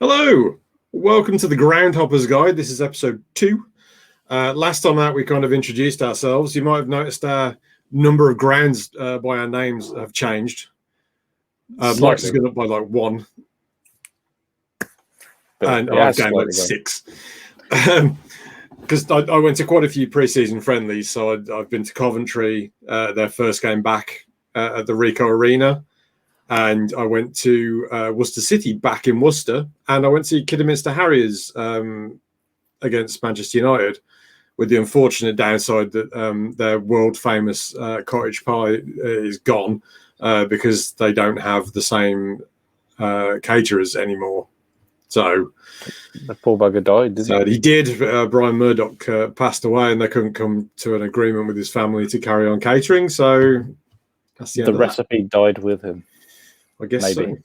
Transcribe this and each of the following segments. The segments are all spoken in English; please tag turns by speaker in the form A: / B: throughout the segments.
A: Hello, welcome to the Groundhoppers Guide. This is episode 2. Last time out, we kind of introduced ourselves. You might have noticed our number of grounds by our names have changed. Mike's has gone up by like 1, and I've gained like 6. Because I went to quite a few pre-season friendlies, so I've been to Coventry, their first game back at the Ricoh Arena. And I went to Worcester City back in Worcester, and I went to Kidderminster Harriers against Manchester United, with the unfortunate downside that their world famous cottage pie is gone because they don't have the same caterers anymore. So
B: the poor bugger died, didn't he?
A: He did. Brian Murdoch passed away, and they couldn't come to an agreement with his family to carry on catering. So that's the end of
B: recipe died with him.
A: I guess
B: maybe.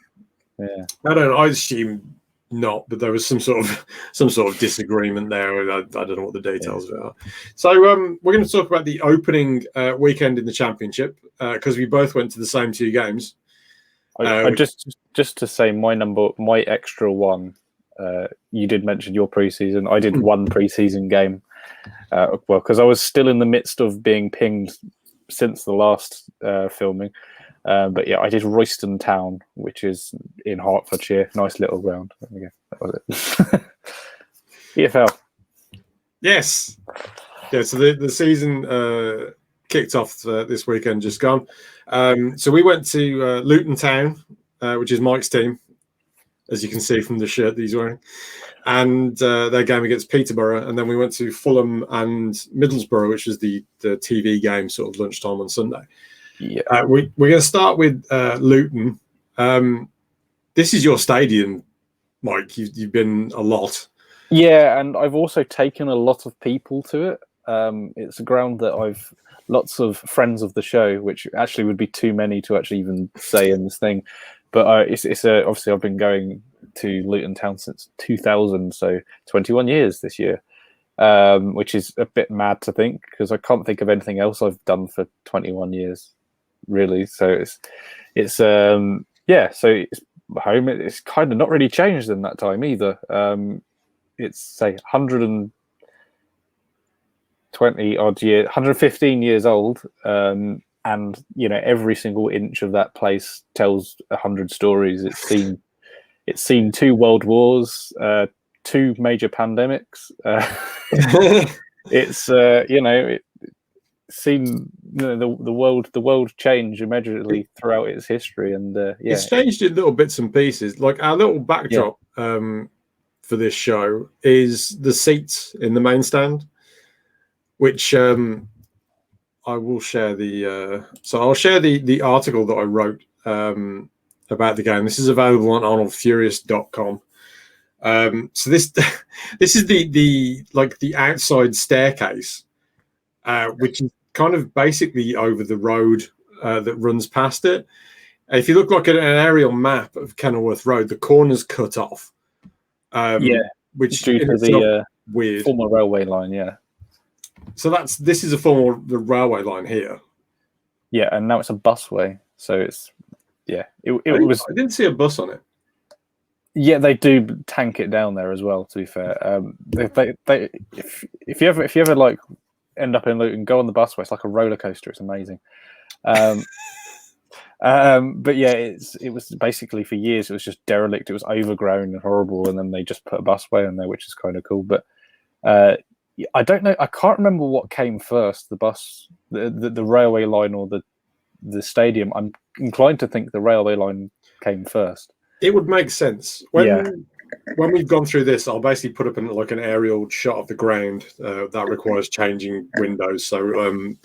A: So. Yeah. I assume not, but there was some sort of disagreement there. I don't know what the details are. So we're going to talk about the opening weekend in the Championship because we both went to the same 2 games.
B: I just to say my extra one. You did mention your preseason. I did 1 preseason game. Well, because I was still in the midst of being pinged since the last filming. But yeah, I did Royston Town, which is in Hertfordshire. Nice little ground. There we go. That was it. EFL.
A: Yes. Yeah, so the season kicked off this weekend, just gone. So we went to Luton Town, which is Mike's team, as you can see from the shirt that he's wearing, and their game against Peterborough. And then we went to Fulham and Middlesbrough, which is the TV game, sort of lunchtime on Sunday.
B: Yeah,
A: we're going to start with Luton. This is your stadium, Mike. You've been a lot.
B: Yeah, and I've also taken a lot of people to it. It's a ground that I've lots of friends of the show, which actually would be too many to actually even say in this thing. But it's obviously I've been going to Luton Town since 2000, so 21 years this year. Which is a bit mad to think because I can't think of anything else I've done for 21 years. Really, so it's so it's home. It's kind of not really changed in that time either. It's say 120 odd years, 115 years old, and every single inch of that place tells 100 stories. It's seen 2 world wars, 2 major pandemics. It's seen the world change immeasurably throughout its history, and
A: it's changed in little bits and pieces. Like our little backdrop for this show is the seats in the main stand, which I will share I'll share the article that I wrote about the game. This is available on ArnoldFurious.com. So this is the outside staircase, which is kind of basically over the road that runs past it. If you look like an aerial map of Kenilworth Road, the corner's cut off. Which
B: due to the
A: weird
B: former railway line. Yeah.
A: So this is the railway line here.
B: Yeah, and now it's a busway. So it's it was.
A: I didn't see a bus on it.
B: Yeah, they do tank it down there as well. To be fair, if you ever like end up in Luton, go on the busway. It's like a roller coaster. It's amazing. But yeah, it was basically for years it was just derelict. It was overgrown and horrible, and then they just put a busway on there, which is kind of cool. But I don't know. I can't remember what came first: the bus, the railway line, or the stadium. I'm inclined to think the railway line came first.
A: It would make sense when we've gone through this. I'll basically put up an aerial shot of the ground that requires changing windows. So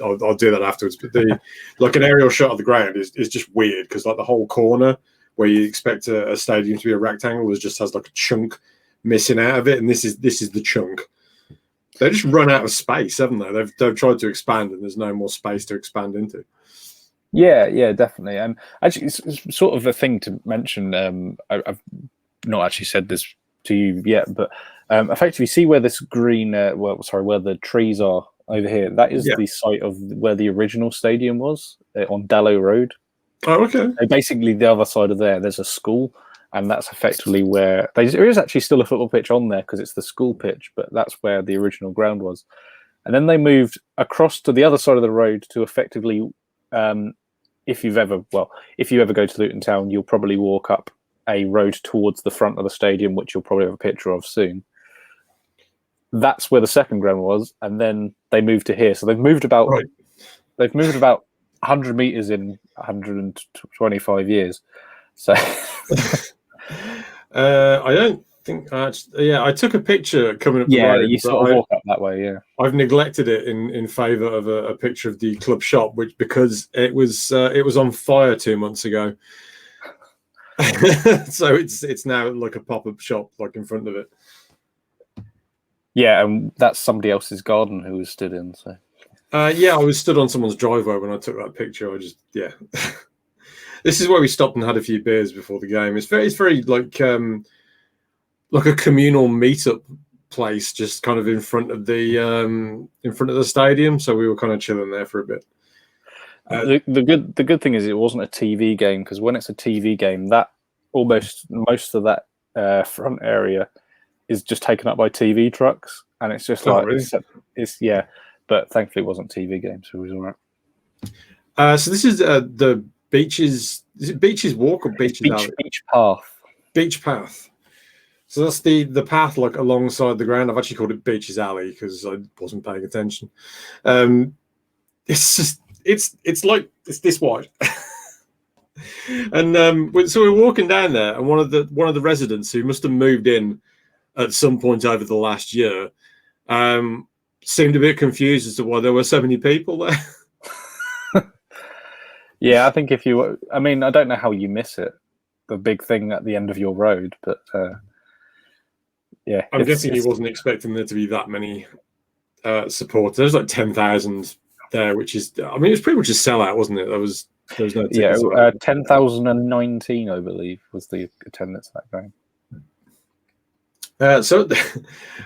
A: I'll do that afterwards. But an aerial shot of the ground is just weird because like the whole corner where you expect a stadium to be a rectangle just has like a chunk missing out of it, and this is the chunk. They just run out of space, haven't they? They've tried to expand, and there's no more space to expand into.
B: Yeah, definitely. And actually, it's sort of a thing to mention. I've not actually said this to you yet, but effectively, see where this green, where the trees are over here. That is the site of where the original stadium was on Dallow Road.
A: Oh, okay.
B: So basically, the other side of there's a school, and that's effectively where there is actually still a football pitch on there because it's the school pitch, but that's where the original ground was. And then they moved across to the other side of the road to effectively, if you ever go to Luton Town, you'll probably walk up a road towards the front of the stadium, which you'll probably have a picture of soon. That's where the second ground was, and then they moved to here. So they've moved about 100 meters in 125 years. So
A: I don't think I took a picture coming up the road.
B: You sort of walk up that way. Yeah,
A: I've neglected it in favour of a picture of the club shop, because it was on fire 2 months ago. So it's now like a pop-up shop like in front of it.
B: Yeah, and that's somebody else's garden who was stood in. So
A: I was stood on someone's driveway when I took that picture. This is where we stopped and had a few beers before the game. It's very like a communal meetup place, just kind of in front of the stadium. So we were kind of chilling there for a bit.
B: The good thing is it wasn't a TV game, because when it's a TV game, that most of that front area is just taken up by TV trucks, and it's just
A: really?
B: But thankfully it wasn't a TV game, so it was all right.
A: So this is the Beaches. Is it Beaches Walk or Beaches Alley?
B: Beach Path.
A: Beach Path. So that's the path like alongside the ground. I've actually called it Beaches Alley because I wasn't paying attention. It's this wide. And so we're walking down there, and one of the residents who must have moved in at some point over the last year seemed a bit confused as to why there were so many people there.
B: Yeah, I think I don't know how you miss it, the big thing at the end of your road, but yeah.
A: I'm guessing he wasn't expecting there to be that many supporters. There's like 10,000 there, which is, it was pretty much a sellout, wasn't it? There was no tickets.
B: 10,019, I believe, was the attendance at that game.
A: So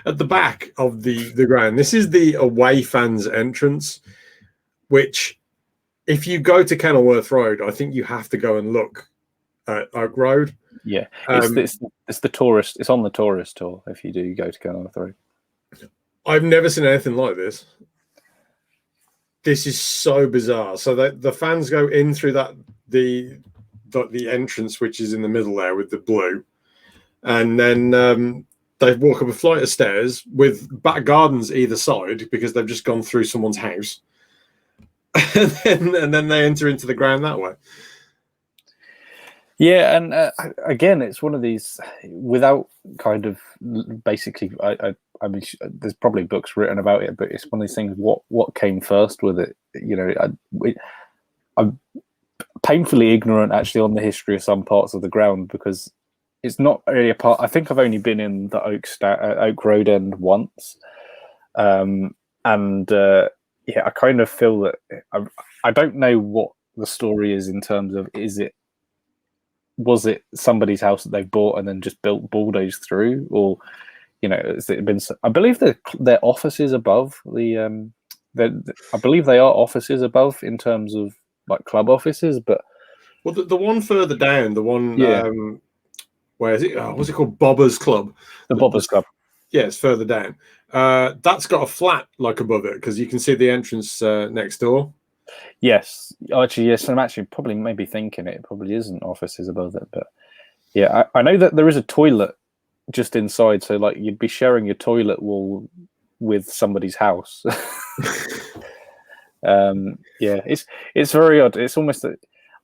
A: at the back of the ground, this is the away fans entrance, which, if you go to Kenilworth Road, I think you have to go and look at Oak Road.
B: Yeah, it's the tourist. It's on the tourist tour if you do go to Kenilworth Road.
A: I've never seen anything like this. This is so bizarre. So the fans go in through the entrance, which is in the middle there with the blue, and then they walk up a flight of stairs with back gardens either side because they've just gone through someone's house. and then they enter into the ground that way.
B: Yeah, and again, it's one of these without kind of basically. I mean, there's probably books written about it, but it's one of these things. What came first with it? I'm painfully ignorant actually on the history of some parts of the ground, because it's not really a part. I think I've only been in the Oak Road end once, and. Yeah, I kind of feel that I don't know what the story is in terms of was it somebody's house that they've bought and then just bulldozed through, or has it been? I believe their offices above I believe they are offices above in terms of like club offices, but
A: the one further down, the one where is it? What's it called? Bobber's Club.
B: The Bobber's Club.
A: Yeah, it's further down. That's got a flat like above it because you can see the entrance next door.
B: Yes, actually, yes. I'm actually probably maybe thinking it probably isn't offices above it, but yeah, I know that there is a toilet just inside, so like you'd be sharing your toilet wall with somebody's house. Yeah, it's very odd. It's almost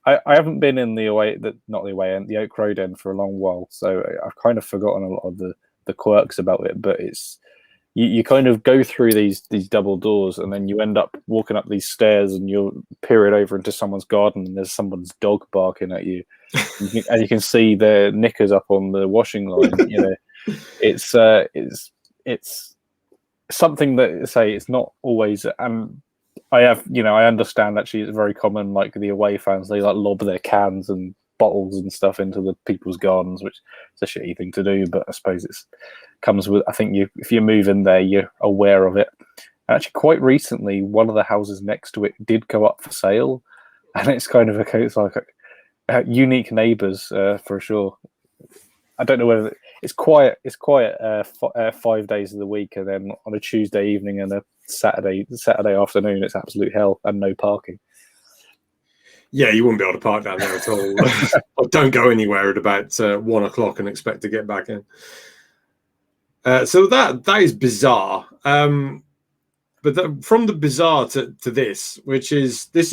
B: I haven't been in the Oak Road end for a long while, so I've kind of forgotten a lot of the quirks about it, but it's you kind of go through these double doors and then you end up walking up these stairs and you're peering over into someone's garden and there's someone's dog barking at you and you can see their knickers up on the washing line. It's something that say it's not always, and I understand actually it's very common, like the away fans, they like lob their cans and bottles and stuff into the people's gardens, which is a shitty thing to do, but I suppose it's comes with, I think if you move in there, you're aware of it. And actually, quite recently, one of the houses next to it did go up for sale, and it's kind of it's like unique neighbours for sure. I don't know whether it's quiet. It's quiet 5 days of the week, and then on a Tuesday evening and a Saturday afternoon, it's absolute hell and no parking.
A: Yeah, you wouldn't be able to park down there at all. Or don't go anywhere at about 1 o'clock and expect to get back in. So that is bizarre. But from the bizarre to this, this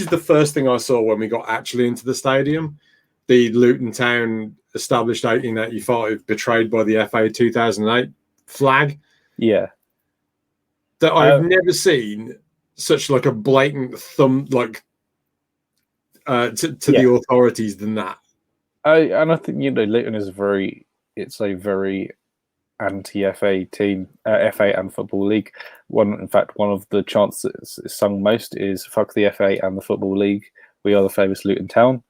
A: is the first thing I saw when we got actually into the stadium. The Luton Town established 1885 betrayed by the FA 2008 flag.
B: Yeah.
A: That I've never seen such like a blatant thumb like to the authorities than that.
B: And I think Luton is a very anti-FA team, FA and Football League. In fact, one of the chants that's sung most is "Fuck the FA and the Football League. We are the famous Luton Town."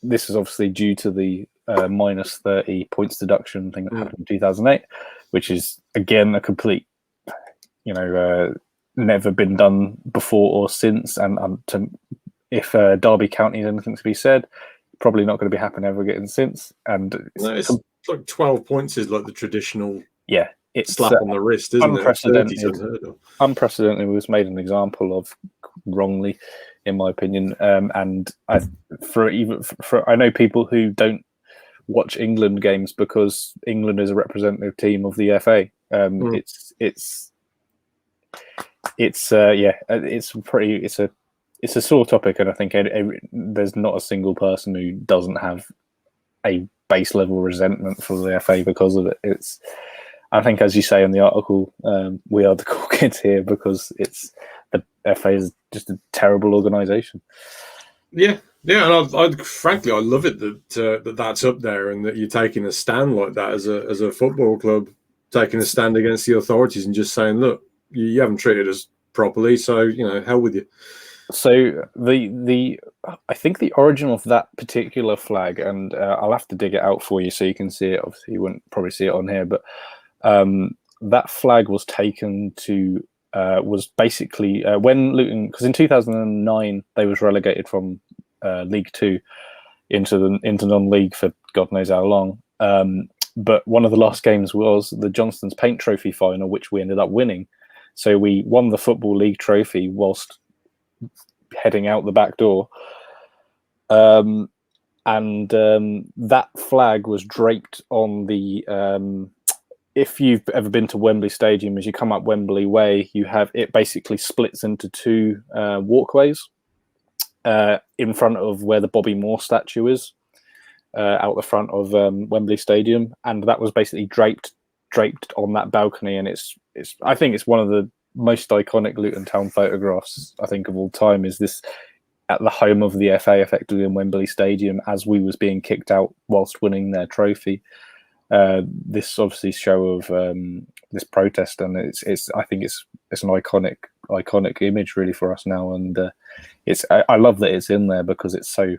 B: This is obviously due to the minus 30 points deduction thing that happened in 2008, which is again a complete, never been done before or since. And if Derby County is anything to be said, probably not going to be happening ever again since. And
A: it's like 12 points is like the traditional
B: it's
A: slap on the wrist, isn't it?
B: Unprecedented. It was made an example of wrongly, in my opinion. And I know people who don't watch England games because England is a representative team of the FA. It's a sore topic, and I think there's not a single person who doesn't have a base level resentment for the FA because of it. I think, as you say in the article, we are the cool kids here because the FA is just a terrible organisation. Yeah,
A: and I frankly love it that that's up there and that you're taking a stand like that as a football club, taking a stand against the authorities and just saying, look, you haven't treated us properly, so hell with you.
B: So I think the origin of that particular flag, and I'll have to dig it out for you so you can see it. Obviously, you wouldn't probably see it on here, but that flag was taken to was basically when Luton, because in 2009 they was relegated from League Two into non-league for God knows how long. But one of the last games was the Johnston's Paint Trophy final, which we ended up winning. So we won the Football League trophy whilst heading out the back door. And that flag was draped on the... if you've ever been to Wembley Stadium, as you come up Wembley Way, it basically splits into two walkways in front of where the Bobby Moore statue is, out the front of Wembley Stadium. And that was basically draped on that balcony. And I think it's one of the most iconic Luton Town photographs, I think, of all time, is this at the home of the FA, effectively in Wembley Stadium, as we was being kicked out whilst winning their trophy. This obviously show of this protest, and I think it's an iconic image really for us now, and I love that it's in there because it's so.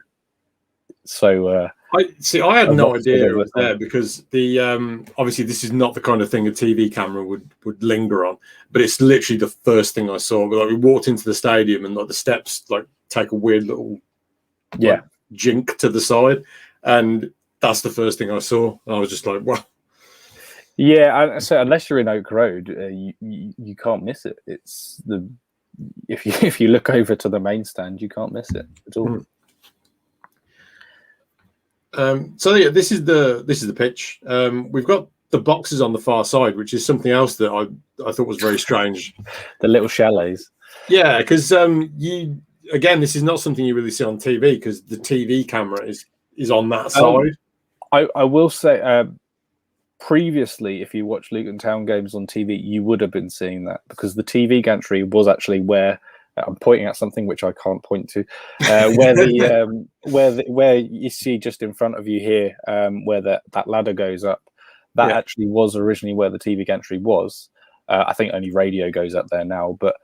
A: I had no idea it was there because the obviously this is not the kind of thing a TV camera would linger on, but it's literally the first thing I saw. Like, we walked into the stadium and like the steps like take a weird little jink to the side, and that's the first thing I saw. And I was just like, wow.
B: Yeah, so unless you're in Oak Road, you can't miss it. It's if you look over to the main stand, you can't miss it at all.
A: So yeah, this is the pitch. We've got the boxes on the far side, which is something else that I thought was very strange.
B: The little chalets.
A: Yeah, because this is not something you really see on TV because the TV camera is on that side.
B: I will say, previously, if you watch Luton Town games on TV, you would have been seeing that because the TV gantry was actually where I'm pointing at something which I can't point to, where you see just in front of you here, where that ladder goes up. That actually was originally where the TV gantry was. I think only radio goes up there now, but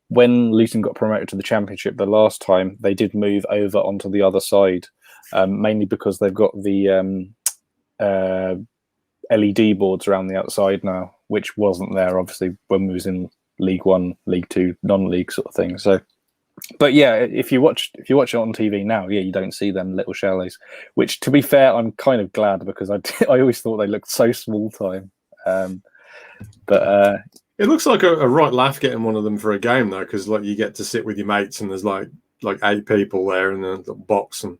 B: when Luton got promoted to the Championship the last time, they did move over onto the other side. Mainly because they've got the LED boards around the outside now, which wasn't there obviously when we was in League One, League Two, non-league sort of thing. So But yeah, if you watch it on TV now, yeah, you don't see them little chalets. Which, to be fair, I'm kind of glad because I always thought they looked so small time. But
A: it looks like a right laugh getting one of them for a game though, because like you get to sit with your mates and there's like 8 people there in the little box. And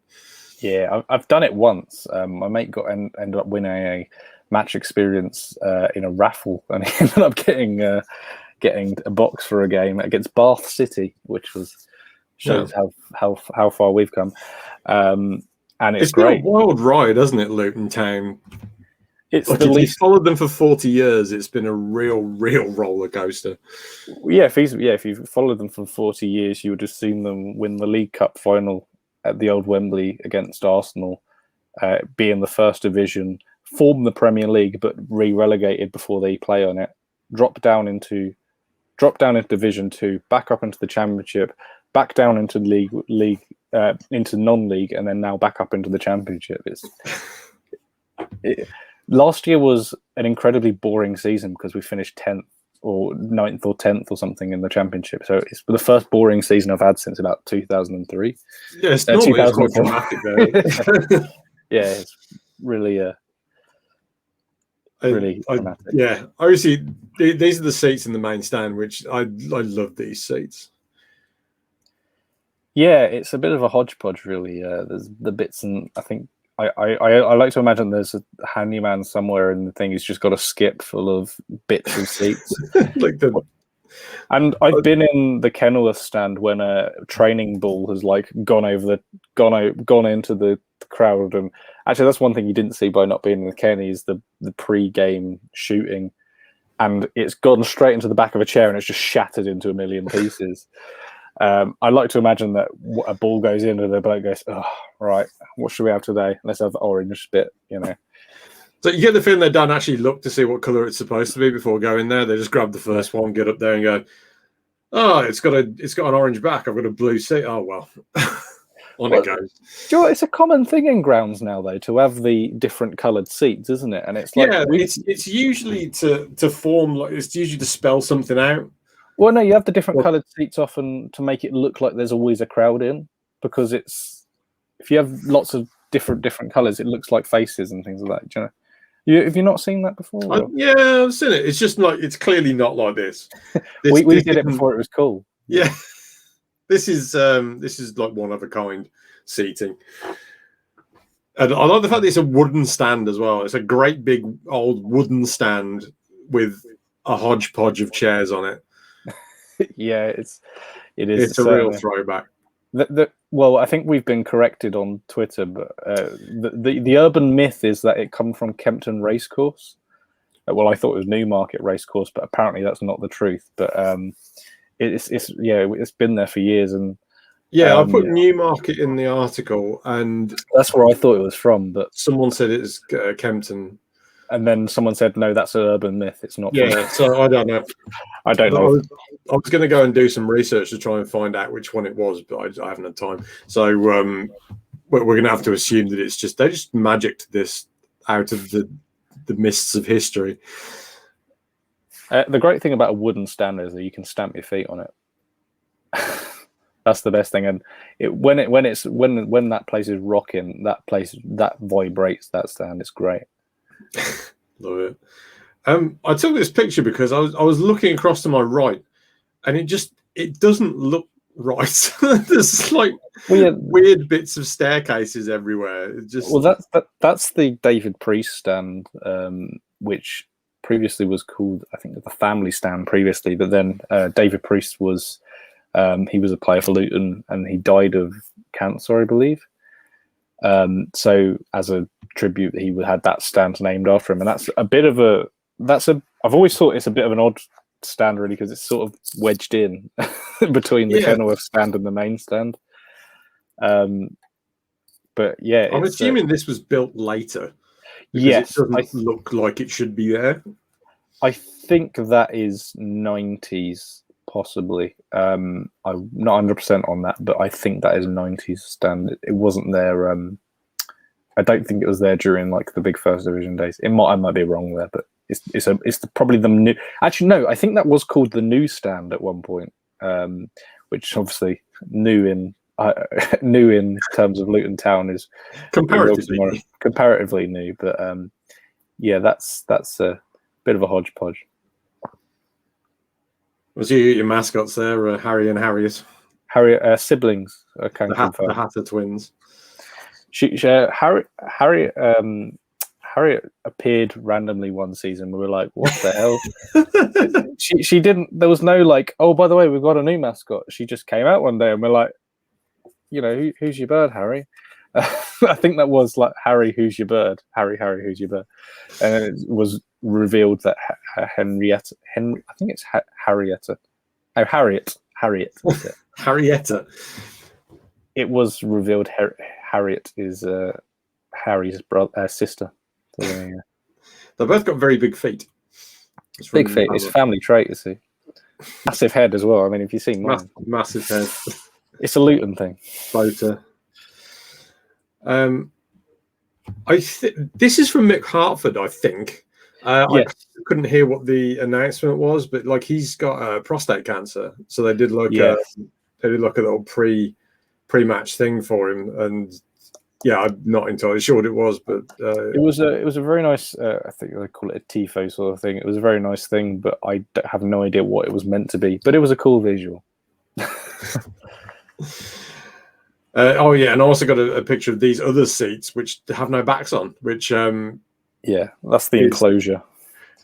B: yeah, I've done it once. My mate ended up winning a match experience in a raffle, and he ended up getting a box for a game against Bath City, which shows how far we've come. And it's great.
A: Been a wild ride, hasn't it, Luton Town?
B: It's
A: like if you followed them for 40 years, it's been a real roller coaster.
B: Yeah, if you followed them for 40 years, you would have seen them win the League Cup final at the old Wembley against Arsenal, be in the first division, form the Premier League, but relegated before they play on it, drop down into Division 2, back up into the Championship, back down into league, into non-league, and then now back up into the Championship. Last year was an incredibly boring season because we finished 10th or 9th or 10th or something in the Championship. So it's the first boring season I've had since about 2003.
A: Yeah, it's normally quite dramatic though.
B: Yeah, it's really dramatic.
A: Yeah, obviously these are the seats in the main stand, which I love these seats.
B: Yeah, it's a bit of a hodgepodge, really. There's the bits, and I think I like to imagine there's a handyman somewhere in the thing who's just got a skip full of bits of seats. And I've been in the Kenilworth stand when a training ball has like gone into the crowd, and actually that's one thing you didn't see by not being in the Kenny is the pre-game shooting, and it's gone straight into the back of a chair and it's just shattered into a million pieces. I like to imagine that a ball goes in and the bloke goes, "Oh, right, what should we have today? Let's have the orange bit," you know.
A: So you get the feeling they don't actually look to see what colour it's supposed to be before going there. They just grab the first one, get up there, and go, "Oh, it's got an orange back. I've got a blue seat. Oh well." It goes.
B: Do you know what? It's a common thing in grounds now, though, to have the different coloured seats, isn't it? And it's like
A: it's usually to form it's usually to spell something out.
B: Well, no, you have the different coloured seats often to make it look like there's always a crowd in, because if you have lots of different colours, it looks like faces and things like that. Do you know? Have you not seen that before?
A: Yeah, I've seen it. It's just it's clearly not like this.
B: We did it before it was cool.
A: Yeah, this is like one of a kind seating, and I like the fact that it's a wooden stand as well. It's a great big old wooden stand with a hodgepodge of chairs on it.
B: Yeah, it is.
A: It's a real throwback.
B: Well, I think we've been corrected on Twitter, but the urban myth is that it come from Kempton Racecourse. Well, I thought it was Newmarket Racecourse, but apparently that's not the truth. But it's been there for years, and
A: I put Newmarket in the article, and
B: that's where I thought it was from. But
A: someone said it's Kempton.
B: And then someone said, "No, that's an urban myth. It's not."
A: Yeah, so I don't know.
B: I don't know.
A: I was going to go and do some research to try and find out which one it was, but I haven't had time. So we're going to have to assume that they just magicked this out of the mists of history.
B: The great thing about a wooden stand is that you can stamp your feet on it. That's the best thing, and when that place is rocking, that vibrates that stand. It's great.
A: Love it. I took this picture because I was looking across to my right, and it doesn't look right. There's like weird bits of staircases everywhere.
B: That's the David Priest stand, which previously was called, I think, the Family Stand previously, but then David Priest was he was a player for Luton and he died of cancer, I believe. So as a tribute, he had that stand named after him, and I've always thought it's a bit of an odd stand, really, because it's sort of wedged in between the Kenilworth stand and the main stand. But yeah,
A: I'm assuming this was built later.
B: Yes,
A: it doesn't look like it should be there.
B: I think that is 90s, possibly. I'm not 100% on that, but I think that is a 90s stand. It wasn't there. I don't think it was there during like the big first division days. I might be wrong there, but it's probably the new. Actually, no, I think that was called the new stand at one point, which obviously new in terms of Luton Town is comparatively new. But yeah, that's a bit of a hodgepodge.
A: Was your mascots there, Harry and Harriet?
B: Harriet siblings,
A: the Hatter twins.
B: Harriet appeared randomly one season. We were like, "What the hell?" She didn't. There was no like, "Oh, by the way, we've got a new mascot." She just came out one day, and we're like, "You know, who's your bird, Harry?" I think that was like, "Harry, who's your bird?" Harry, who's your bird? And then it was revealed that Henrietta. I think it's Harrietta. Oh, Harriet. That's it.
A: Harrietta.
B: It was revealed Harriet is Harry's sister. So, yeah.
A: They both got very big feet.
B: Big feet. It's a family trait, you see. Massive head as well. I mean, if you've seen mine.
A: Massive head.
B: It's a Luton thing.
A: Boater. This is from Mick Hartford, I think. I couldn't hear what the announcement was, but like he's got prostate cancer, so they did like a little pre-match thing for him, and yeah, I'm not entirely sure what it was, but
B: it was a very nice. I think they call it a tifo sort of thing. It was a very nice thing, but I have no idea what it was meant to be. But it was a cool visual.
A: Oh yeah, and I also got a picture of these other seats which have no backs on, which
B: that's the enclosure.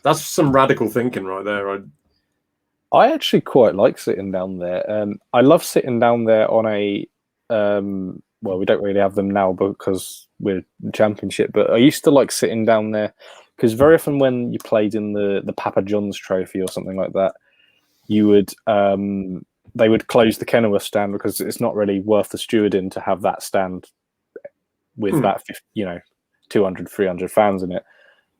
A: That's some radical thinking right there.
B: I actually quite like sitting down there. I love sitting down there on a well, we don't really have them now because we're in the Championship, but I used to like sitting down there because very often when you played in the Papa John's Trophy or something like that, you would they would close the Kenilworth stand because it's not really worth the stewarding to have that stand with that 200, 300 fans in it.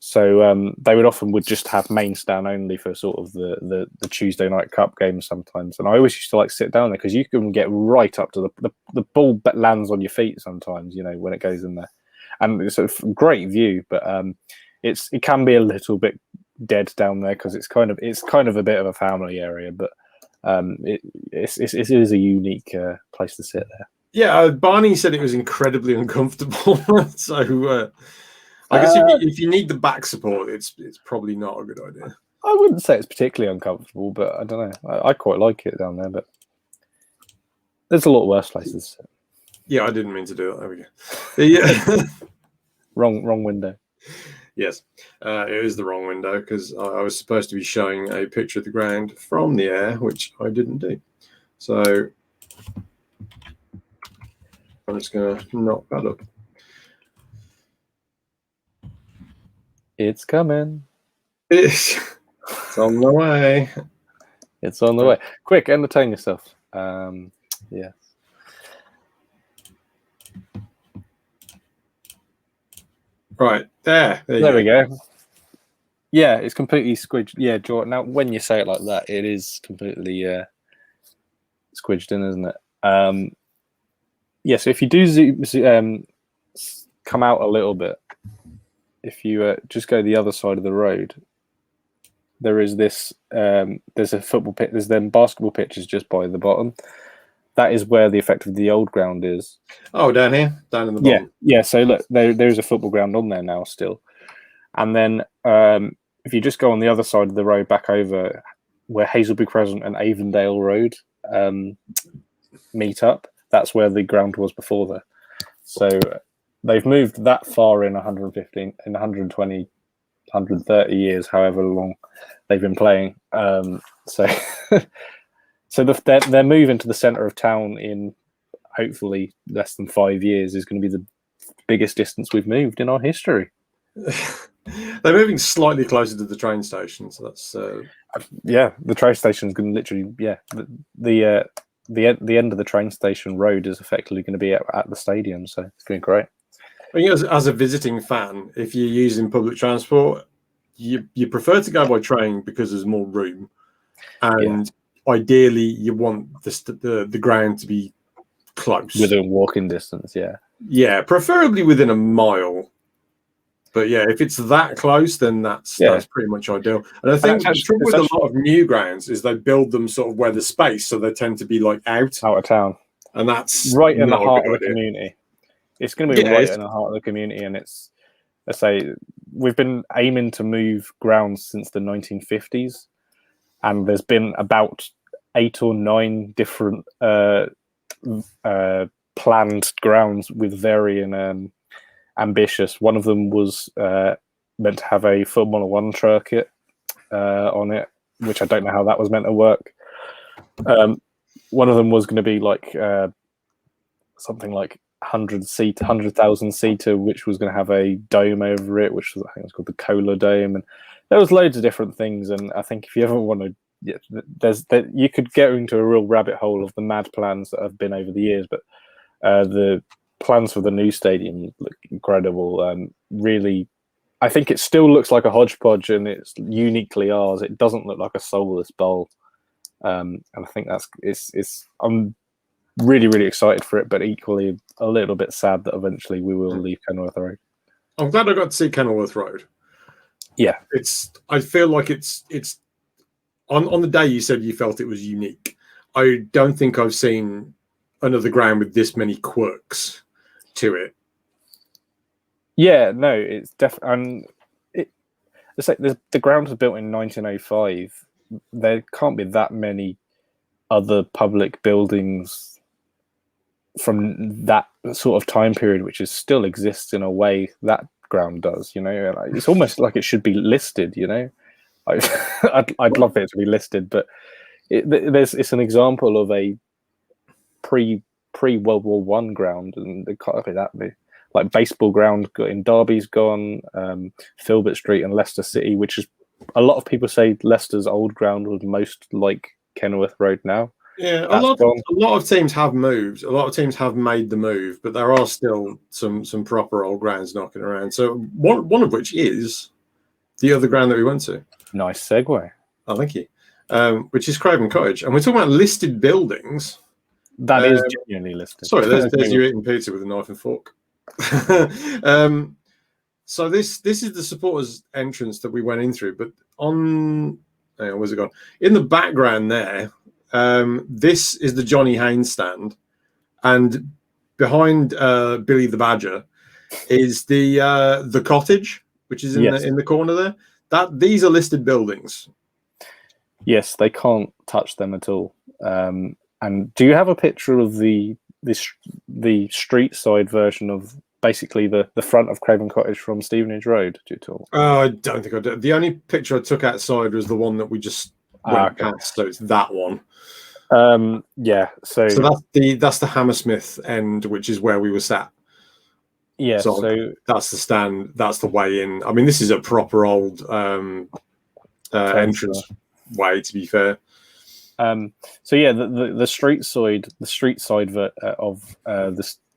B: So they would just have main stand only for sort of the Tuesday night cup games sometimes. And I always used to like sit down there because you can get right up to the ball lands on your feet sometimes, when it goes in there. And it's a great view, but it can be a little bit dead down there because it's kind of a bit of a family area, but it is a unique place to sit there.
A: Yeah, Barney said it was incredibly uncomfortable. So I guess if you need the back support, it's probably not a good idea.
B: I wouldn't say it's particularly uncomfortable, but I don't know. I quite like it down there, but there's a lot worse places.
A: Yeah, I didn't mean to do that. There we go. Yeah.
B: Wrong window.
A: Yes, it is the wrong window because I was supposed to be showing a picture of the ground from the air, which I didn't do. So I'm just going to knock that up.
B: It's coming.
A: It's on the way.
B: It's on the way. Quick, entertain yourself. Yeah.
A: Right, there
B: we go. Yeah, it's completely squidged. Yeah, Jordan. Now, when you say it like that, it is completely squidged in, isn't it? Yeah. So if you do come out a little bit, if you just go the other side of the road, there is this. There's a football pitch. There's then basketball pitches just by the bottom. That is where the effect of the old ground is.
A: Oh, down here, down in the bottom.
B: Yeah. So look, there's a football ground on there now still, and then if you just go on the other side of the road back over where Hazelby Crescent and Avondale Road meet up, that's where the ground was before there. So they've moved that far in 115, in 120, 130 years, however long they've been playing. So their move into the centre of town in hopefully less than 5 years is going to be the biggest distance we've moved in our history.
A: They're moving slightly closer to the train station, so that's
B: the train station's going to literally the end of the train station road is effectively going to be at the stadium, so it's going to be great.
A: I think as a visiting fan, if you're using public transport, you prefer to go by train because there's more room, and ideally you want the ground to be close,
B: within walking distance. Yeah,
A: preferably within a mile. But yeah, if it's that close, then that's pretty much ideal. And I think the trouble with a lot of new grounds is they build them sort of where there's space, so they tend to be like out
B: of town,
A: and that's
B: right in the heart of the community. It's going to be right in the heart of the community, and it's, let's say, we've been aiming to move grounds since the 1950s, and there's been about 8 or 9 different planned grounds with varying ambitious. One of them was meant to have a Formula 1 circuit on it, which I don't know how that was meant to work. One of them was going to be like something like 100,000 seater, which was going to have a dome over it, which was, I think it was called the Cola Dome, and there was loads of different things. And I think if you ever want to, you could get into a real rabbit hole of the mad plans that have been over the years. But the plans for the new stadium look incredible. Really, I think it still looks like a hodgepodge, and it's uniquely ours. It doesn't look like a soulless bowl, and I think I'm really, really excited for it, but equally a little bit sad that eventually we will leave Kenilworth Road.
A: I'm glad I got to see Kenilworth Road.
B: Yeah,
A: I feel like it's on the day you said you felt it was unique. I don't think I've seen another ground with this many quirks to it.
B: Yeah, no, it's definitely. It's like the ground was built in 1905. There can't be that many other public buildings from that sort of time period which still exists in a way that ground does. It's almost like it should be listed. I'd love it to be listed, but it's an example of a pre World War One ground, and it can't be that. Like baseball ground in Derby's gone, Filbert Street and Leicester City, which is a lot of people say Leicester's old ground was most like Kenilworth Road now.
A: Yeah, a lot of teams have moved. A lot of teams have made the move, but there are still some proper old grounds knocking around. So one of which is the other ground that we went to.
B: Nice segue.
A: Oh, thank you. Which is Craven Cottage, and we're talking about listed buildings.
B: That is genuinely listed.
A: Sorry, there's you eating pizza with a knife and fork. So this is the supporters' entrance that we went in through, but where's it gone? In the background there, this is the Johnny Haynes stand, and behind Billy the Badger is the Cottage, which is in the corner there. These are listed buildings.
B: Yes, they can't touch them at all. And do you have a picture of the street side version of basically the front of Craven Cottage from Stevenage Road? Do you talk?
A: I don't think I did. The only picture I took outside was the one that we just went past, so it's that one.
B: Yeah. So
A: that's the Hammersmith end, which is where we were sat.
B: Yeah.
A: So that's the stand. That's the way in. I mean, this is a proper old entrance way, to be fair.
B: So yeah, the street side of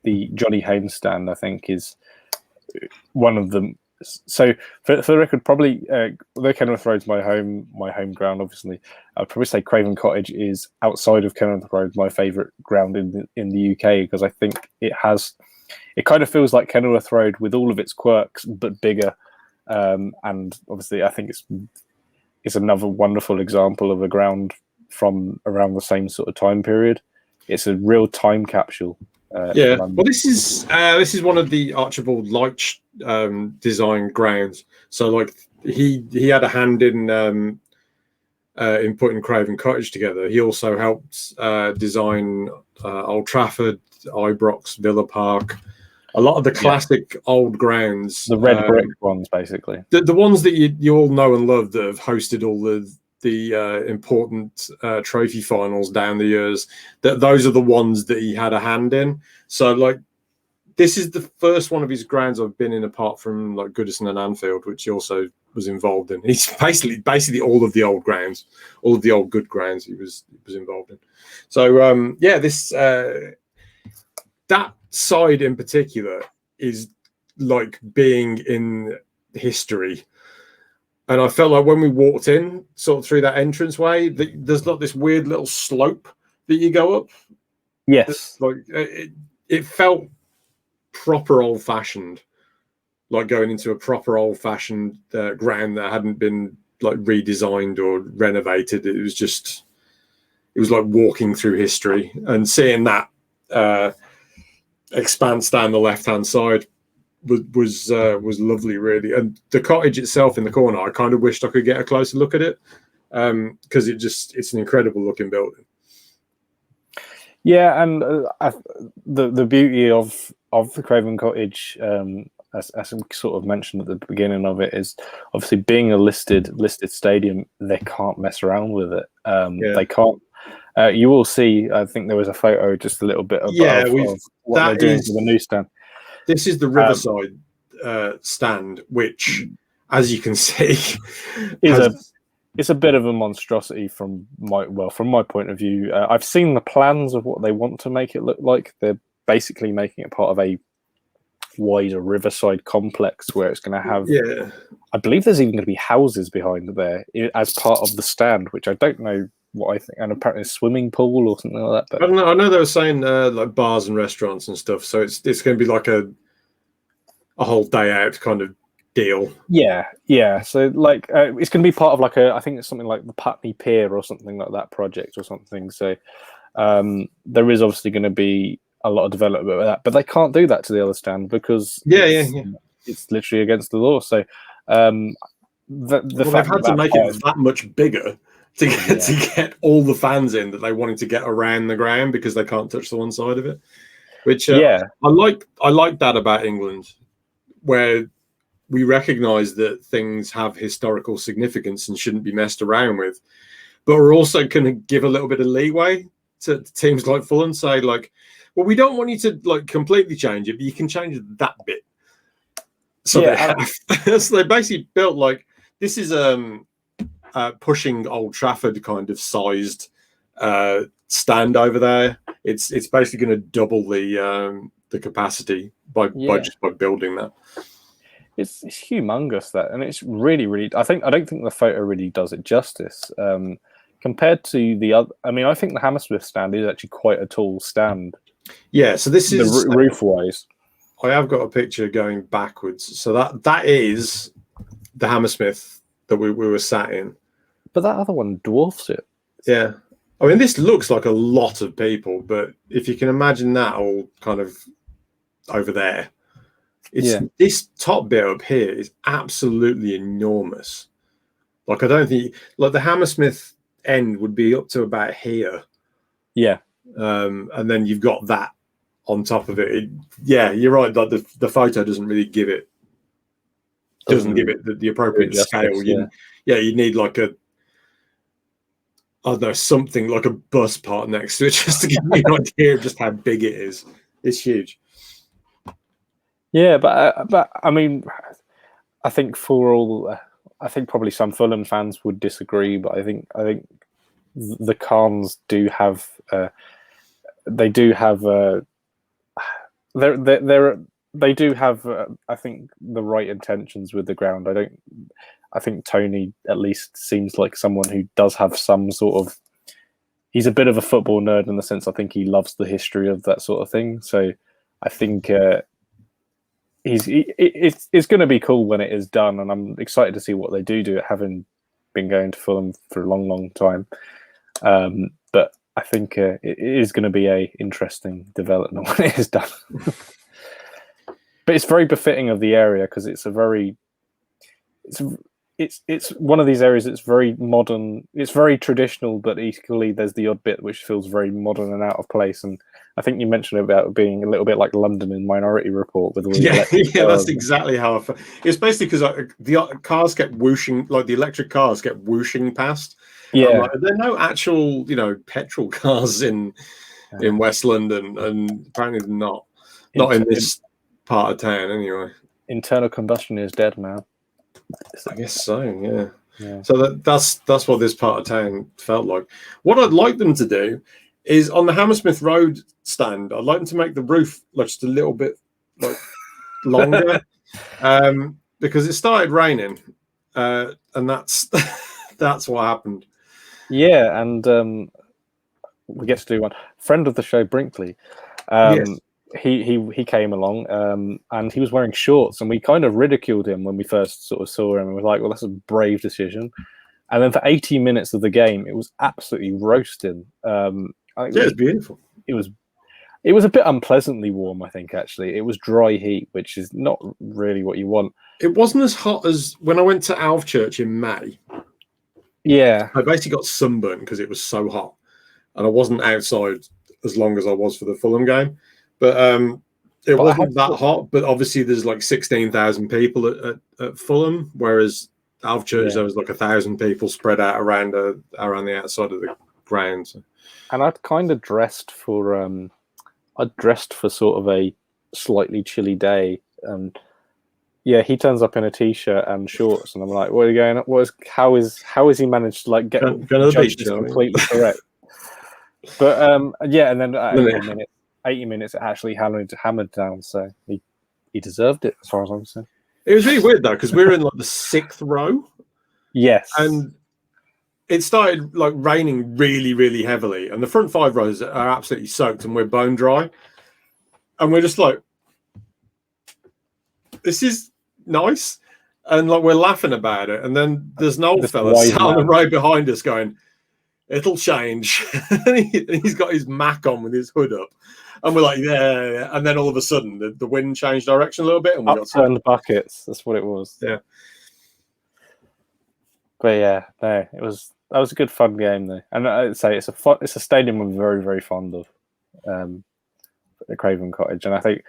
B: the Johnny Haynes stand, I think, is one of them. So for the record, probably although Kenilworth Road's my home ground, obviously, I'd probably say Craven Cottage is outside of Kenilworth Road my favourite ground in the UK, because I think it kind of feels like Kenilworth Road with all of its quirks but bigger, and obviously I think it's another wonderful example of a ground from around the same sort of time period. It's a real time capsule.
A: Well, this is one of the Archibald Leitch design grounds. So, like, he had a hand in putting Craven Cottage together. He also helped design Old Trafford, Ibrox, Villa Park, a lot of the classic old grounds,
B: the red brick ones, basically.
A: The ones that you all know and love, that have hosted all the important trophy finals down the years. Those are the ones that he had a hand in. So, like, this is the first one of his grounds I've been in, apart from like Goodison and Anfield, which he also was involved in. He's basically all of the old grounds, all of the old good grounds he was involved in. So this that side in particular is like being in history. And I felt like when we walked in, sort of through that entranceway, there's not this weird little slope that you go up.
B: Yes,
A: like it felt proper old-fashioned. like going into a proper old-fashioned ground that hadn't been like redesigned or renovated. It was like walking through history, and seeing that expanse down the left-hand side was lovely, really. And the cottage itself in the corner, I kind of wished I could get a closer look at it, because it's an incredible looking building.
B: Yeah, and the beauty of the Craven Cottage, as we sort of mentioned at the beginning of it, is obviously being a listed stadium. They can't mess around with it. They can't. You will see. I think there was a photo just a little bit of what they're doing for the new stand.
A: This is the Riverside stand, which, as you can see,
B: it's a bit of a monstrosity from my point of view. I've seen the plans of what they want to make it look like. They're basically making it part of a wider Riverside complex where it's going to have.
A: Yeah.
B: I believe there's even going to be houses behind there as part of the stand, which I don't know what I think, and apparently a swimming pool or something like that. But
A: I know they were saying like bars and restaurants and stuff. So it's going to be like a whole day out kind of deal.
B: Yeah. So like it's going to be part of like I think it's something like the Putney Pier or something like that project or something. So there is obviously going to be a lot of development with that, but they can't do that to the other stand because it's literally against the law. So they've
A: had to make it that much bigger to get all the fans in that they wanted to get around the ground, because they can't touch the one side of it. Which I like that about England, where we recognise that things have historical significance and shouldn't be messed around with, but we're also going to give a little bit of leeway to teams like Fulham, say like, well, we don't want you to like completely change it, but you can change that bit. So so they basically built like, this is pushing Old Trafford kind of sized stand over there. It's basically going to double the capacity by building that.
B: It's humongous, that, and it's really. I don't think the photo really does it justice. Compared to the other, I mean, I think the Hammersmith stand is actually quite a tall stand.
A: Yeah, so this is
B: the roof wise.
A: I have got a picture going backwards, so that is the Hammersmith that we were sat in.
B: But that other one dwarfs it.
A: Yeah, I mean, this looks like a lot of people, but if you can imagine that all kind of over there, this top bit up here is absolutely enormous. Like, I don't think like the Hammersmith end would be up to about here.
B: Yeah.
A: And then you've got that on top of it. You're right. Like the photo doesn't really give it the appropriate scale. You need like I don't know, something like a bus part next to it, just to give you an idea of just how big it is. It's huge.
B: Yeah, but I mean, I think I think probably some Fulham fans would disagree, but I think the Khans do have they do have I think the right intentions with the ground. I think Tony at least seems like someone who does have some sort of. He's a bit of a football nerd in the sense I think he loves the history of that sort of thing. So I think it's going to be cool when it is done, and I'm excited to see what they do it, having been going to Fulham for a long time. But I think it is going to be a interesting development when it is done. But it's very befitting of the area, because it's one of these areas that's very modern. It's very traditional, but equally there's the odd bit which feels very modern and out of place. And I think you mentioned about being a little bit like London in Minority Report with all the
A: that's exactly how I felt. It's basically because the cars kept whooshing, like the electric cars kept whooshing past.
B: Yeah,
A: like, there are no actual, petrol cars in West London, and apparently not in this part of town anyway.
B: Internal combustion is dead, man.
A: I guess so, yeah. So that's what this part of town felt like. What I'd like them to do is on the Hammersmith Road stand, I'd like them to make the roof just a little bit like longer, because it started raining, and that's what happened.
B: Yeah, and we get to do one. Friend of the show, Brinkley.
A: Yes.
B: he came along, and he was wearing shorts, and we kind of ridiculed him when we first sort of saw him, and we're like, well, that's a brave decision. And then for 80 minutes of the game, it was absolutely roasting.
A: It's beautiful.
B: It was a bit unpleasantly warm, I think, actually. It was dry heat, which is not really what you want.
A: It wasn't as hot as when I went to Alvechurch in May.
B: Yeah.
A: I basically got sunburned because it was so hot. And I wasn't outside as long as I was for the Fulham game. But it wasn't that hot. But obviously there's like 16,000 people at Fulham, whereas Alvechurch, there was like 1,000 people spread out around the outside of the ground. So.
B: And I'd kind of dressed for sort of a slightly chilly day, and he turns up in a t-shirt and shorts, and I'm like, "What are you going? How is he managed to like get this completely correct?" But and then at 80 minutes, it actually hammered down, so he deserved it as far as I'm concerned.
A: It was really weird though because we were in like the 6th row.
B: Yes,
A: and it started like raining really, really heavily, and the front 5 rows are absolutely soaked, and we're bone dry, and we're just like, "This is nice," and like we're laughing about it, and then there's an old fella sat on the road behind us going, "It'll change." And he's got his Mac on with his hood up, and we're like, yeah. And then all of a sudden, the wind changed direction a little bit, and we
B: upturned buckets. That's what it was.
A: Yeah.
B: But that was a good fun game though, and I'd say it's a stadium I'm very, very fond of, the Craven Cottage, and I think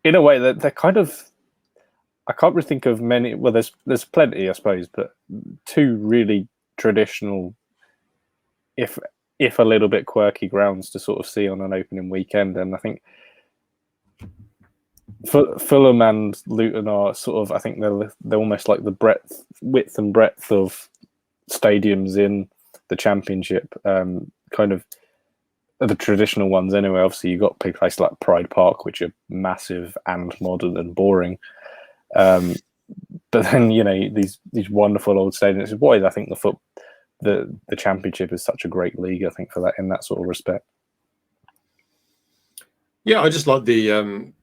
B: in a way that they're kind of, I can't really think of many. Well, there's plenty, I suppose, but 2 really traditional, if a little bit quirky grounds to sort of see on an opening weekend, and I think Fulham and Luton are sort of, I think they're almost like the width and breadth of stadiums in the Championship, kind of the traditional ones anyway. Obviously, you've got places like Pride Park, which are massive and modern and boring. But then, these wonderful old stadiums. Why I think the Championship is such a great league, I think, for that, in that sort of respect. Yeah,
A: I just like the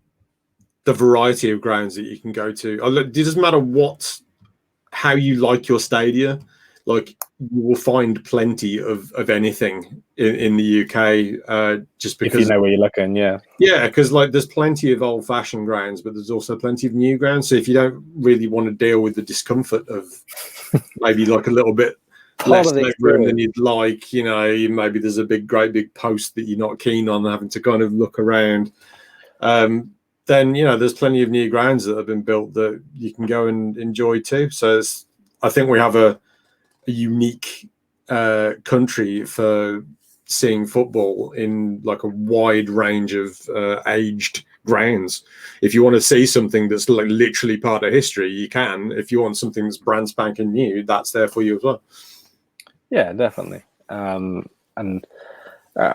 A: variety of grounds that you can go to. It doesn't matter how you like your stadia. Like, you will find plenty of anything in the UK, just because,
B: if you know where you're looking. Yeah,
A: because like there's plenty of old-fashioned grounds, but there's also plenty of new grounds. So if you don't really want to deal with the discomfort of maybe like a little bit less leg room than you'd like, maybe there's a great big post that you're not keen on having to kind of look around, then there's plenty of new grounds that have been built that you can go and enjoy too. So I think we have a unique country for seeing football in like a wide range of aged grounds. If you want to see something that's like literally part of history, you can. If you want something that's brand spanking new, that's there for you as well.
B: Yeah, definitely. And I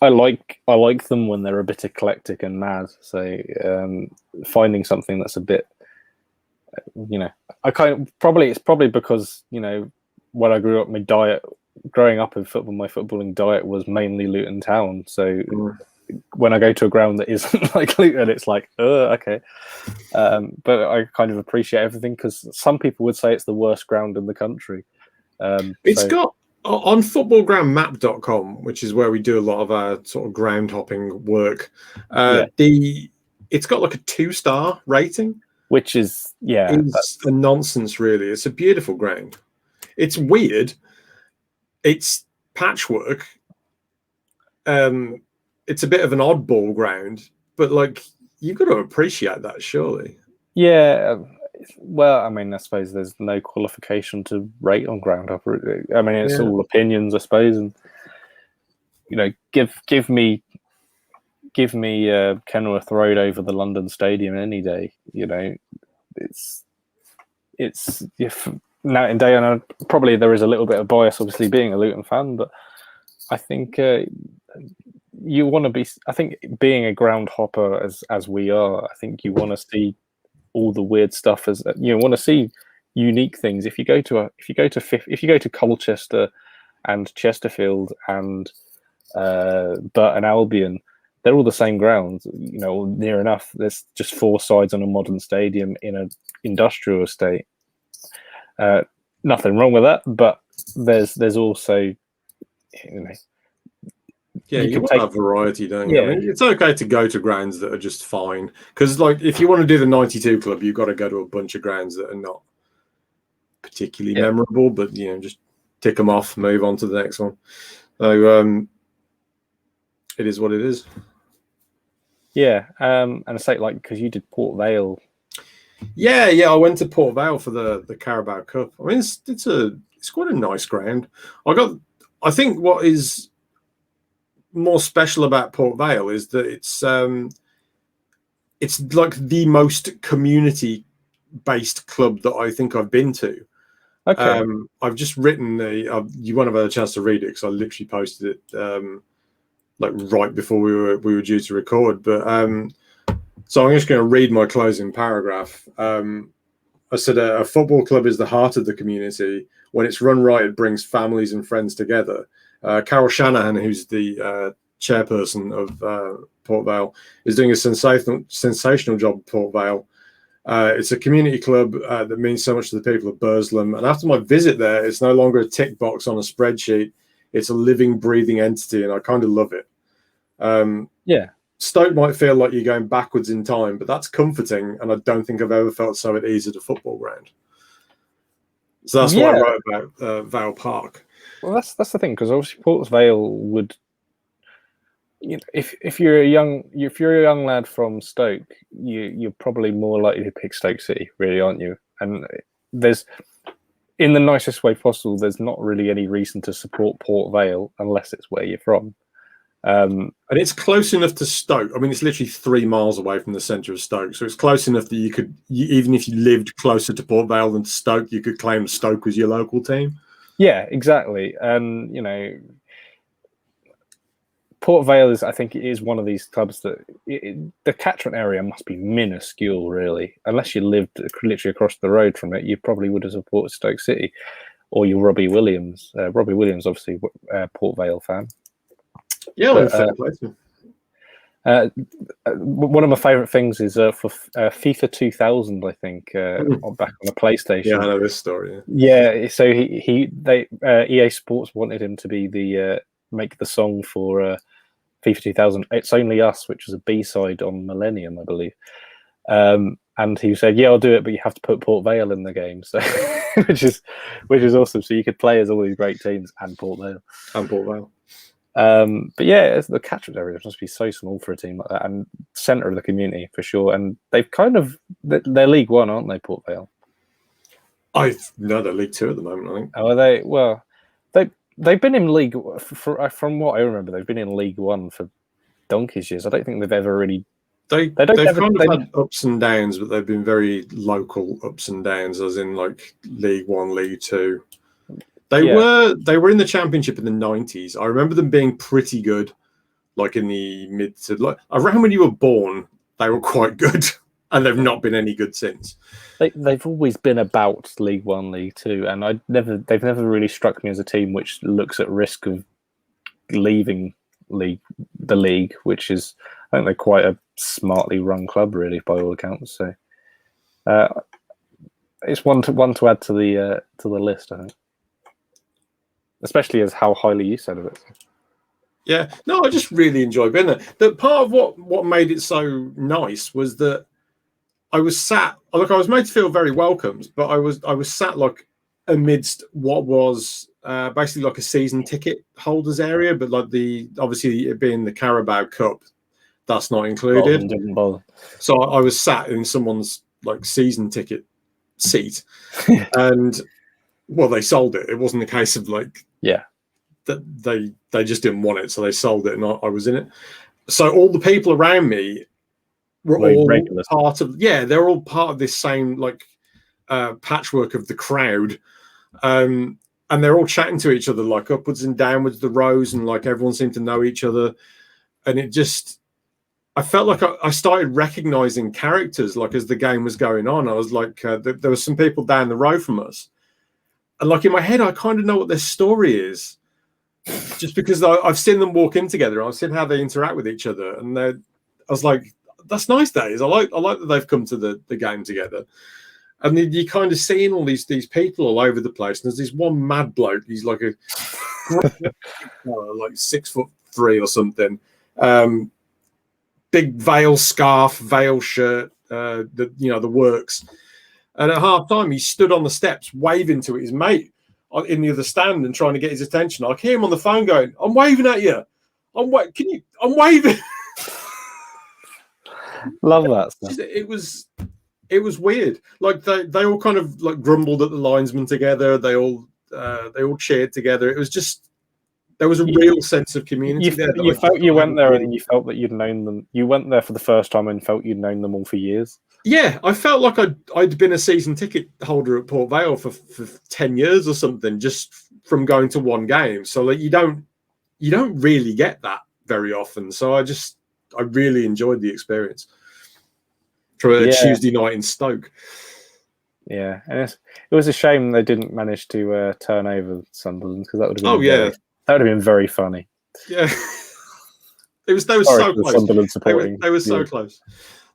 B: like them when they're a bit eclectic and mad. So finding something that's a bit, it's probably because when I grew up, growing up in football, my footballing diet was mainly Luton Town. So when I go to a ground that isn't like Luton, it's like, okay. But I kind of appreciate everything, because some people would say it's the worst ground in the country.
A: It's got on footballgroundmap.com, which is where we do a lot of our sort of ground hopping work. It's got like a 2-star rating,
B: which is
A: it's a nonsense, really. It's a beautiful ground. It's weird. It's patchwork. It's a bit of an oddball ground, but like, you've got to appreciate that, surely.
B: Yeah. Well, I mean, I suppose there's no qualification to rate on Groundhopper. I mean, it's all opinions, I suppose, and give me Kenilworth Road over the London Stadium any day. It's now in day, and probably there is a little bit of bias, obviously being a Luton fan, but I think you want to be. I think being a groundhopper as we are, I think you want to see all the weird stuff, as want to see unique things. If you go to Colchester and Chesterfield and Burton Albion, they're all the same grounds, you know, near enough. There's just 4 sides on a modern stadium in an industrial estate. Nothing wrong with that, but there's also, you know,
A: yeah, you want to have variety, don't you?
B: Yeah.
A: I mean, it's okay to go to grounds that are just fine, because like if you want to do the 92 club, you've got to go to a bunch of grounds that are not particularly memorable, but you know, just tick them off, move on to the next one. So it is what it is.
B: Yeah, and I say, like, because you did Port Vale.
A: Yeah, I went to Port Vale for the Carabao Cup. I mean, it's quite a nice ground. I think what is more special about Port Vale is that it's like the most community-based club that I think I've been to.
B: Okay.
A: I've just written you won't have had a chance to read it because I literally posted it like right before we were due to record. But so I'm just going to read my closing paragraph. I said a football club is the heart of the community. When it's run right, it brings families and friends together. Carol Shanahan, who's the chairperson of Port Vale, is doing a sensational job at Port Vale. It's a community club that means so much to the people of Burslem. And after my visit there, it's no longer a tick box on a spreadsheet. It's a living, breathing entity, and I kind of love it.
B: Yeah.
A: Stoke might feel like you're going backwards in time, but that's comforting, and I don't think I've ever felt so at ease at a football ground. So that's what I wrote about Vale Park.
B: Well, that's the thing, because obviously Port Vale would, you know, if you're a young lad from Stoke, you're probably more likely to pick Stoke City, really, aren't you? And there's, in the nicest way possible, there's not really any reason to support Port Vale unless it's where you're from.
A: And it's close enough to Stoke. I mean, it's literally 3 miles away from the centre of Stoke, so it's close enough that you could, even if you lived closer to Port Vale than to Stoke, you could claim Stoke as your local team.
B: Yeah, exactly. And you know, Port Vale is, I think, it is one of these clubs that the catchment area must be minuscule, really. Unless you lived literally across the road from it, you probably would have supported Stoke City, or your Robbie Williams. Robbie Williams, obviously, Port Vale fan.
A: Yeah, but, fair play to him.
B: One of my favourite things is for FIFA 2000, I think, back on the PlayStation.
A: Yeah, I know this story.
B: Yeah, so EA Sports wanted him to be the make the song for FIFA 2000. It's Only Us, which was a B-side on Millennium, I believe. And he said, "Yeah, I'll do it, but you have to put Port Vale in the game." So, which is awesome. So you could play as all these great teams and Port Vale.
A: And Port Vale.
B: But yeah, the catchment area must be so small for a team like that, and centre of the community for sure. And they've kind of, they're League One, aren't they, Port Vale?
A: No, they're League Two at the moment, I think.
B: Oh, are they? Well, they've been in League, from what I remember, they've been in League One for donkey's years. I don't think they've ever really.
A: They've had ups and downs, but they've been very local ups and downs, as in like League One, League Two. They were in the Championship in the 90s. I remember them being pretty good, like in the mid to like around when you were born. They were quite good, and they've not been any good since.
B: They've always been about League One, League Two, and they've never really struck me as a team which looks at risk of leaving the league, which is, I think they're quite a smartly run club, really, by all accounts. So it's one to add to the list, I think. Especially as how highly you said of it.
A: Yeah, no, I just really enjoyed being there. The part of what made it so nice was that I was sat. Look, I was made to feel very welcomed, but I was sat like amidst what was basically like a season ticket holders area, but like obviously it being the Carabao Cup, that's not included.
B: Didn't bother.
A: So I was sat in someone's like season ticket seat, and. Well, they sold it. It wasn't a case of like, that they just didn't want it, so they sold it, and I was in it. So all the people around me were all regulars. They're all part of this same like patchwork of the crowd, and they're all chatting to each other like upwards and downwards the rows, and like everyone seemed to know each other, and it just. I felt like I started recognizing characters like as the game was going on. I was like, there were some people down the road from us. And like in my head, I kind of know what their story is. just because I've seen them walk in together. I've seen how they interact with each other, and I was like, that's nice days. I like that they've come to the game together. And then you kind of seeing all these people all over the place. And there's this one mad bloke. He's like like 6'3" or something. Big veil scarf, veil shirt. The works. And at half time, he stood on the steps waving to his mate in the other stand and trying to get his attention. I hear him on the phone going, "I'm waving at you. I'm waving."
B: Love that stuff.
A: It was weird. Like they all kind of like grumbled at the linesman together. They all cheered together. It was just there was a real sense of community there.
B: You felt you went there and you felt that you'd known them. You went there for the first time and felt you'd known them all for years.
A: Yeah, I felt like I'd been a season ticket holder at Port Vale for 10 years or something, just from going to one game. So like you don't really get that very often. So I really enjoyed the experience. For a Tuesday night in Stoke.
B: Yeah, and it was a shame they didn't manage to turn over Sunderland, because that would have been that would have been very funny.
A: Yeah, they were so close.
B: Sunderland supporting.
A: They were so close.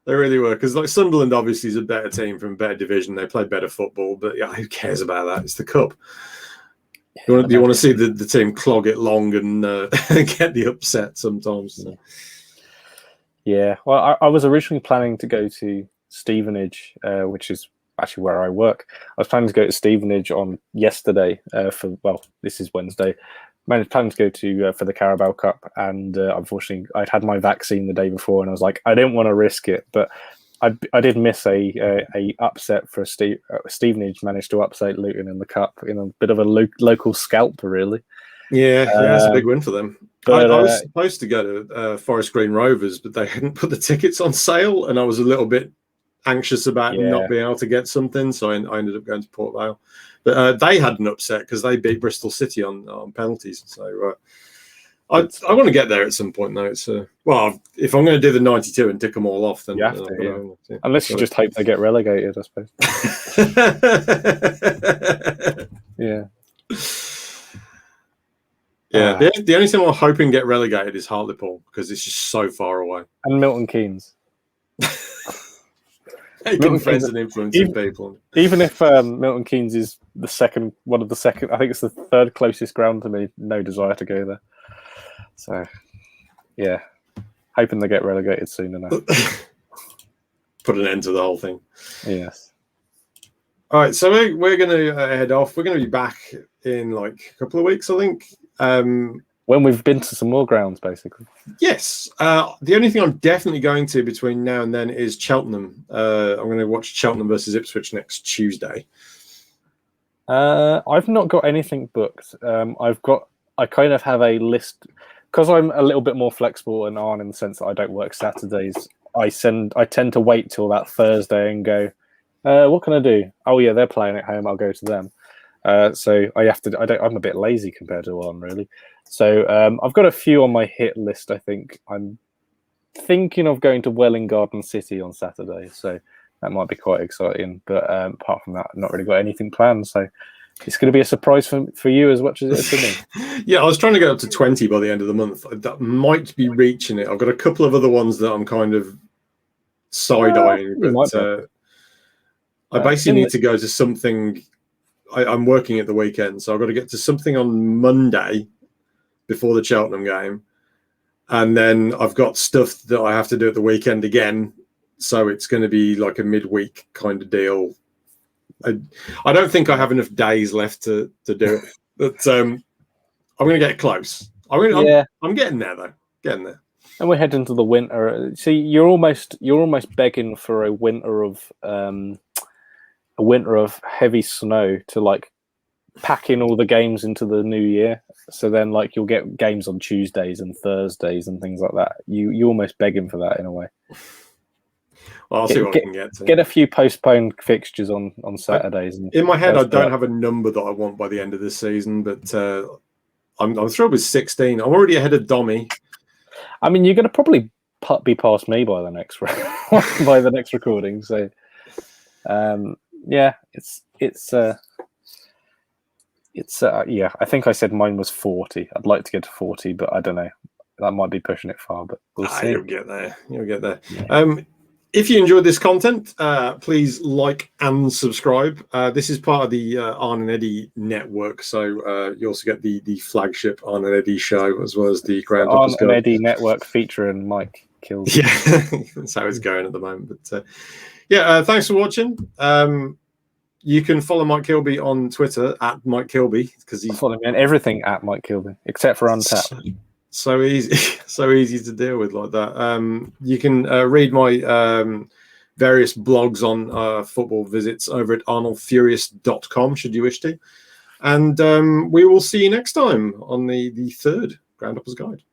A: They really were, because like Sunderland obviously is a better team from a better division. They play better football, but yeah, who cares about that? It's the cup. You want to see the team clog it long and get the upset sometimes. So.
B: Yeah, well, I was originally planning to go to Stevenage, which is actually where I work. I was planning to go to Stevenage on yesterday this is Wednesday. I planning to go to for the Carabao Cup, and unfortunately, I'd had my vaccine the day before, and I was like, I didn't want to risk it, but I did miss a upset for Stevenage. Managed to upset Luton in the cup in a bit of a local scalp, really.
A: Yeah, that's a big win for them. But, I was supposed to go to Forest Green Rovers, but they hadn't put the tickets on sale, and I was a little bit anxious about not being able to get something, so I ended up going to Port Vale. But they had an upset because they beat Bristol City on penalties. So I want to get there at some point, though. It's if I'm going to do the 92 and tick them all off, then
B: you have to, unless you just hope they get relegated, I suppose. Yeah.
A: Yeah, the only thing I'm hoping get relegated is Hartlepool, because it's just so far away.
B: And Milton Keynes.
A: Making friends and influencing people.
B: Even if Milton Keynes is one of the second, I think it's the third closest ground to me, no desire to go there. So, yeah, hoping they get relegated soon enough.
A: Put an end to the whole thing.
B: Yes.
A: All right, so we're going to head off. We're going to be back in like a couple of weeks, I think.
B: When we've been to some more grounds, basically.
A: Yes. The only thing I'm definitely going to between now and then is Cheltenham. I'm going to watch Cheltenham versus Ipswich next Tuesday.
B: I've not got anything booked. I kind of have a list, because I'm a little bit more flexible and Arn in the sense that I don't work Saturdays. I tend to wait till that Thursday and go, what can I do? Oh yeah, they're playing at home. I'll go to them. So I have to. I'm a bit lazy compared to Arn, really. So I've got a few on my hit list. I think I'm thinking of going to Welling Garden City on Saturday, so that might be quite exciting. But apart from that, I've not really got anything planned. So it's going to be a surprise for you as much as it is for me.
A: Yeah, I was trying to get up to 20 by the end of the month. That might be reaching it. I've got a couple of other ones that I'm kind of side-eyeing, but I basically need to go to something. I'm working at the weekend, so I've got to get to something on Monday before the Cheltenham game. And then I've got stuff that I have to do at the weekend again. So it's going to be like a midweek kind of deal. I don't think I have enough days left to do it. But I'm going to get close. I'm getting there, though. Getting there.
B: And we're heading to the winter. See, you're almost begging for a winter of heavy snow to like pack in all the games into the new year. So then like you'll get games on Tuesdays and Thursdays and things like that. You almost begging for that in a way.
A: Well, I'll see what I can get to.
B: Get a few postponed fixtures on Saturdays.
A: In my head, I don't have a number that I want by the end of this season, but I'm thrilled with 16. I'm already ahead of Dommy.
B: I mean, you're going to probably be past me by the next by the next recording. So, yeah, it's It's yeah. I think I said mine was 40. I'd like to get to 40, but I don't know. That might be pushing it far, but we'll see.
A: You'll get there. You'll get there.
B: Yeah.
A: If you enjoyed this content, please like and subscribe. This is part of the Arn and Eddie network, so you also get the flagship Arn and Eddie show as well as the Groundhopper's
B: Arn and Eddie network featuring Mike Kilby.
A: Yeah, that's how it's going at the moment. But thanks for watching. You can follow Mike Kilby on Twitter at Mike Kilby because he's
B: following me on everything at Mike Kilby except for Untapped.
A: So easy, so easy to deal with like that. You can read my various blogs on football visits over at arnoldfurious.com should you wish to. And we will see you next time on the third Groundhopper's Guide.